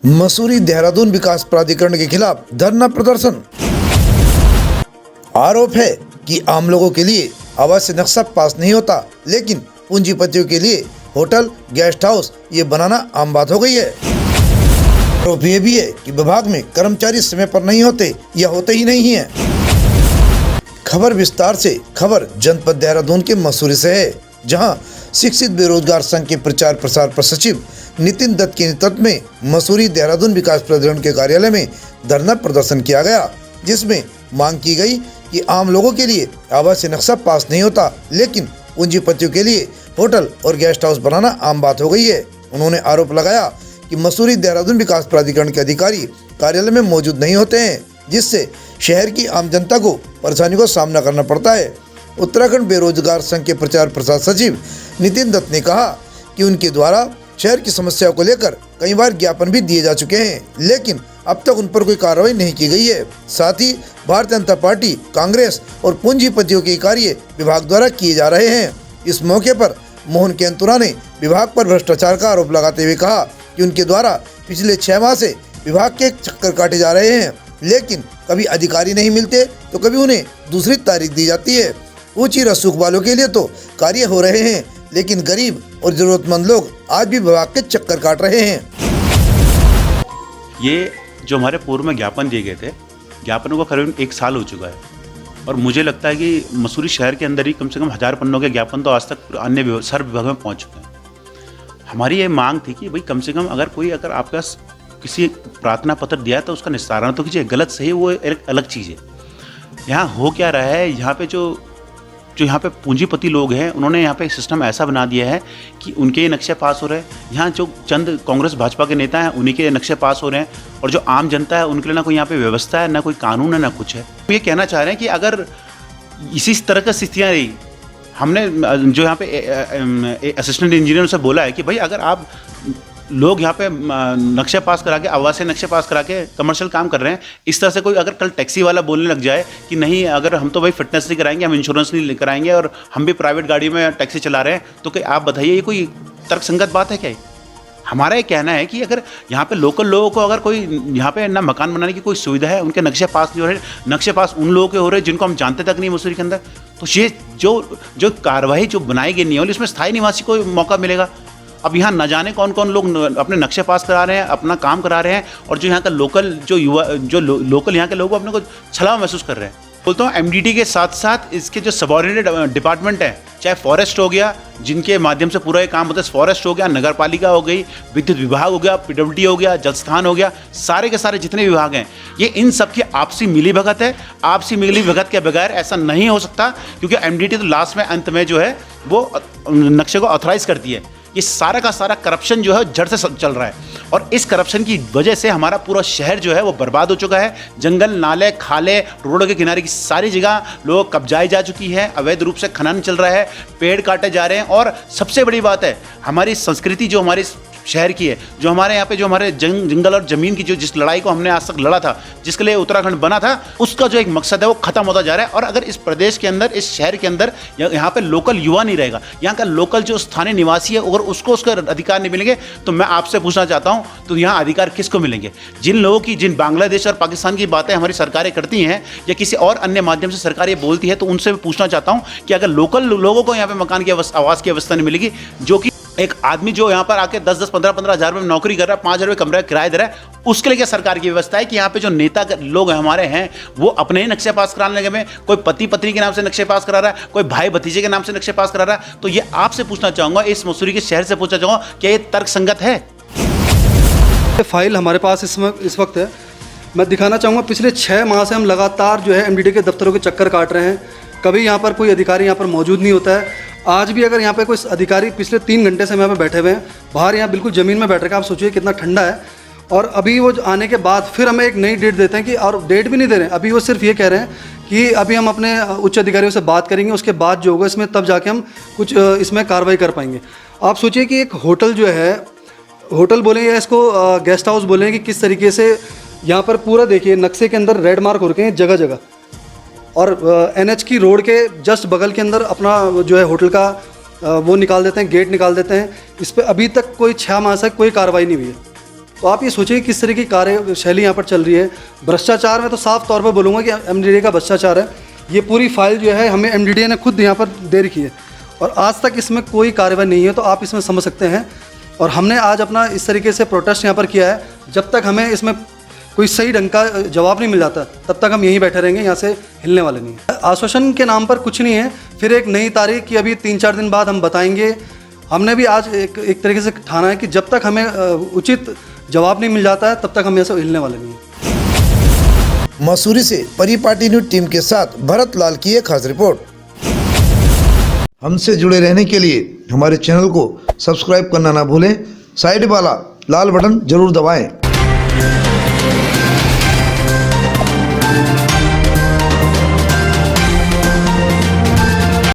मसूरी देहरादून विकास प्राधिकरण के खिलाफ धरना प्रदर्शन। आरोप है कि आम लोगों के लिए आवासीय नक्शा पास नहीं होता, लेकिन पूंजीपतियों के लिए होटल, गेस्ट हाउस ये बनाना आम बात हो गई है। आरोप ये भी है कि विभाग में कर्मचारी समय पर नहीं होते या होते ही नहीं है। खबर विस्तार से। खबर जनपद देहरादून के मसूरी से है, जहां शिक्षित बेरोजगार संघ के प्रचार प्रसार प्रसचिव नितिन दत्त के नेतृत्व में मसूरी देहरादून विकास प्राधिकरण के कार्यालय में धरना प्रदर्शन किया गया, जिसमें मांग की गई कि आम लोगों के लिए आवासीय नक्शा पास नहीं होता, लेकिन पूंजीपतियों के लिए होटल और गेस्ट हाउस बनाना आम बात हो गई है। उन्होंने आरोप लगाया कि मसूरी देहरादून विकास प्राधिकरण के अधिकारी कार्यालय में मौजूद नहीं होते हैं, जिससे शहर की आम जनता को परेशानी का सामना करना पड़ता है। उत्तराखंड बेरोजगार संघ के प्रचार प्रसार सचिव नितिन दत्त ने कहा कि उनके द्वारा शहर की समस्याओं को लेकर कई बार ज्ञापन भी दिए जा चुके हैं, लेकिन अब तक उन पर कोई कार्रवाई नहीं की गई है। साथ ही भारतीय जनता पार्टी, कांग्रेस और पूंजीपतियों के कार्य विभाग द्वारा किए जा रहे हैं। इस मौके पर मोहन केंतुरा ने विभाग पर भ्रष्टाचार का आरोप लगाते हुए कहा कि उनके द्वारा पिछले 6 माह से विभाग के चक्कर काटे जा रहे हैं, लेकिन कभी अधिकारी नहीं मिलते तो कभी उन्हें दूसरी तारीख दी जाती है। ऊंची रसूख वालों के लिए तो कार्य हो रहे हैं, लेकिन गरीब और जरूरतमंद लोग आज भी विभाग के चक्कर काट रहे हैं। ये जो हमारे पूर्व में ज्ञापन दिए गए थे, ज्ञापनों को करीब 1 साल हो चुका है और मुझे लगता है कि मसूरी शहर के अंदर ही कम से कम 1000 पन्नों के ज्ञापन तो आज तक अन्य सर विभाग में पहुंच चुके हैं। हमारी ये मांग थी कि भाई कम से कम अगर आपके पास किसी प्रार्थना पत्र दिया है तो उसका निस्तारण तो कीजिए। गलत सही वो एक अलग चीज़ है। यहाँ हो क्या रहा है, यहाँ पे जो यहाँ पे पूंजीपति लोग हैं, उन्होंने यहाँ पे एक सिस्टम ऐसा बना दिया है कि उनके नक्शे पास हो रहे हैं। यहाँ जो चंद कांग्रेस भाजपा के नेता हैं उन्हीं के नक्शे पास हो रहे हैं, और जो आम जनता है उनके लिए ना कोई यहाँ पे व्यवस्था है, ना कोई कानून है, ना कुछ है। तो ये कहना चाह रहे हैं कि अगर इसी तरह की स्थितियाँ रही, हमने जो यहाँ पे असिस्टेंट इंजीनियर से बोला है कि भाई अगर आप लोग यहाँ पे नक्शे पास करा के, आवासीय नक्शे पास करा के कमर्शियल काम कर रहे हैं, इस तरह से कोई अगर कल टैक्सी वाला बोलने लग जाए कि नहीं, अगर हम तो भाई फिटनेस नहीं कराएंगे, हम इंश्योरेंस नहीं कराएंगे और हम भी प्राइवेट गाड़ी में टैक्सी चला रहे हैं, तो क्या आप बताइए ये कोई तर्कसंगत बात है क्या? हमारा ये कहना है कि अगर यहाँ पे लोकल लोगों को अगर कोई यहाँ पे ना मकान बनाने की कोई सुविधा है, उनके नक्शे पास नहीं हो रहे, नक्शे पास उन लोगों के हो रहे हैं जिनको हम जानते तक नहीं मसूरी के अंदर, तो ये जो कार्रवाई जो बनाई गई नहीं है, इसमें स्थायी निवासी को मौका मिलेगा। अब यहाँ न जाने कौन कौन लोग अपने नक्शे पास करा रहे हैं, अपना काम करा रहे हैं, और जो यहाँ का लोकल जो युवा लोकल यहाँ के लोग अपने को छलावा महसूस कर रहे हैं। बोलता हूँ एमडीटी के साथ साथ इसके जो सबऑर्डिनेट डिपार्टमेंट है, चाहे फॉरेस्ट हो गया जिनके माध्यम से पूरा ये काम होता है, फॉरेस्ट हो गया, नगर पालिका हो गई, विद्युत विभाग हो गया, पीडब्ल्यूडी हो गया, जल स्थान हो गया, सारे के सारे जितने विभाग हैं, ये इन सब की आपसी मिलीभगत है। आपसी मिलीभगत के बगैर ऐसा नहीं हो सकता, क्योंकि एमडीटी तो लास्ट में अंत में जो है वो नक्शे को ऑथराइज करती है। ये सारा का सारा करप्शन जो है जड़ से चल रहा है, और इस करप्शन की वजह से हमारा पूरा शहर जो है वो बर्बाद हो चुका है। जंगल, नाले, खाले, रोडों के किनारे की सारी जगह लोगों कब्जाई जा चुकी है, अवैध रूप से खनन चल रहा है, पेड़ काटे जा रहे हैं, और सबसे बड़ी बात है हमारी संस्कृति जो हमारी शहर की है, जो हमारे यहाँ पे जो हमारे जंगल और ज़मीन की जो जिस लड़ाई को हमने आज तक लड़ा था, जिसके लिए उत्तराखंड बना था, उसका जो एक मकसद है वो खत्म होता जा रहा है। और अगर इस प्रदेश के अंदर, इस शहर के अंदर यहाँ पे लोकल युवा नहीं रहेगा, यहाँ का लोकल जो स्थानीय निवासी है, अगर उसको उसका अधिकार नहीं मिलेंगे, तो मैं आपसे पूछना चाहता हूँ, तो यहाँ अधिकार किसको मिलेंगे? जिन लोगों की, जिन बांग्लादेश और पाकिस्तान की बातें हमारी सरकारें करती हैं या किसी और अन्य माध्यम से सरकार ये बोलती है, तो उनसे भी पूछना चाहता हूँ कि अगर लोकल लोगों को यहाँ पे मकान की आवास की व्यवस्था नहीं मिलेगी, जो कि एक आदमी जो यहाँ पर आके 10-10, 15-15 हज़ार में नौकरी कर रहा है, 5 हज़ार कमरा किराया दे रहा है, उसके लिए क्या सरकार की व्यवस्था है कि यहाँ पे जो नेता लोग हमारे हैं वो अपने ही नक्शे पास कराने लगे में, कोई पति पत्नी के नाम से नक्शे पास करा रहा है, कोई भाई भतीजे के नाम से नक्शे पास करा रहा है। तो ये आपसे पूछना चाहूँगा, इस मसूरी के शहर से पूछना चाहूँगा, क्या ये तर्कसंगत है? फाइल हमारे पास इस वक्त है। मैं दिखाना चाहूँगा, पिछले 6 माह से हम लगातार जो है एमडीटी के दफ्तरों के चक्कर काट रहे हैं। कभी यहाँ पर कोई अधिकारी यहाँ पर मौजूद नहीं होता है। आज भी अगर यहाँ पे कोई अधिकारी, पिछले 3 घंटे से हम यहाँ पे बैठे हुए हैं, बाहर यहाँ बिल्कुल ज़मीन में बैठ रहे हैं, आप सोचिए कितना ठंडा है। और अभी वो आने के बाद फिर हमें एक नई डेट देते हैं कि, और डेट भी नहीं दे रहे हैं, अभी वो सिर्फ ये कह रहे हैं कि अभी हम अपने उच्च अधिकारियों से बात करेंगे, उसके बाद जो होगा इसमें तब जाके हम कुछ इसमें कार्रवाई कर पाएंगे। आप सोचिए कि एक होटल जो है, होटल बोलें या इसको गेस्ट हाउस बोलें, कि किस तरीके से यहाँ पर पूरा देखिए नक्शे के अंदर रेड मार्क हो रखे हैं जगह जगह, और एनएच की रोड के जस्ट बगल के अंदर अपना जो है होटल का वो निकाल देते हैं, गेट निकाल देते हैं। इस पर अभी तक कोई 6 माह से कोई कार्रवाई नहीं हुई है। तो आप ये सोचिए किस तरह की कार्यशैली यहाँ पर चल रही है। भ्रष्टाचार में तो साफ तौर पर बोलूँगा कि एमडीडीए का भ्रष्टाचार है। ये पूरी फाइल जो है हमें एमडीडीए ने खुद यहाँ पर दे रखी है और आज तक इसमें कोई कार्रवाई नहीं है, तो आप इसमें समझ सकते हैं। और हमने आज अपना इस तरीके से प्रोटेस्ट यहाँ पर किया है, जब तक हमें इसमें कोई सही ढंग का जवाब नहीं मिल जाता तब तक हम यहीं बैठे रहेंगे, यहाँ से हिलने वाले नहीं हैं। आश्वासन के नाम पर कुछ नहीं है, फिर एक नई तारीख की अभी 3-4 दिन बाद हम बताएंगे। हमने भी आज एक तरीके से ठाना है कि जब तक हमें उचित जवाब नहीं मिल जाता है तब तक हम यहाँ से हिलने वाले नहीं हैं। मसूरी से परिपाटी न्यूज टीम के साथ भरत लाल की एक खास रिपोर्ट। हमसे जुड़े रहने के लिए हमारे चैनल को सब्सक्राइब करना ना भूलें, साइड वाला लाल बटन जरूर दबाएं।